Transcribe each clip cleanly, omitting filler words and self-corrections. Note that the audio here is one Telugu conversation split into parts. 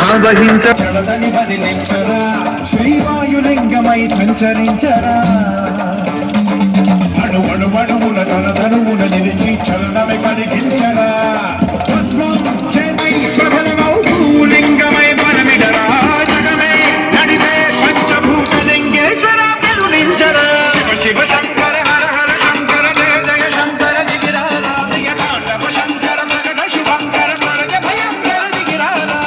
ఆవహించని బదిలించరా శ్రీవాయులింగమై సంచరించరా అణువణువున తన ధనువున నిలిచి చలనమే కలిగించరా భూలింగమై బలమిడరా జగమే నడిపే పంచభూతలింగేశ్వర కరుణించరా శివ శివ శంకర హర హర శంకర జయ జయ శంకర దిగిరారా తాండవ శంకర ప్రకట శుభంకర ప్రళయ భయంకర దిగిరారా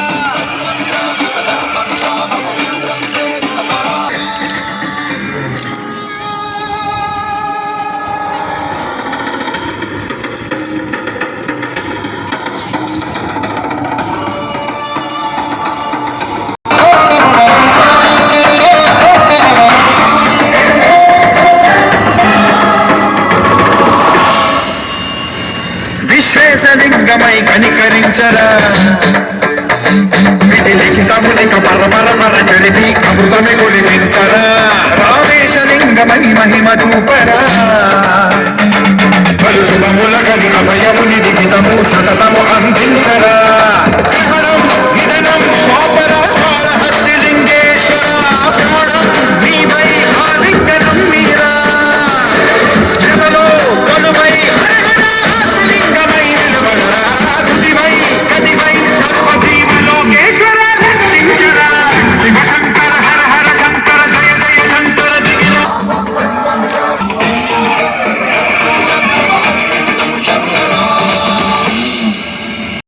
విశ్వేశలింగమై కనికరించరా విధి లిఖితమునిక పరపర చరితి అమృతమే గురిపించరా రామేశలింగమై మహిమ చూపరా పలు శుభముల గని అభయముని లిఖితము సతతము అందించరా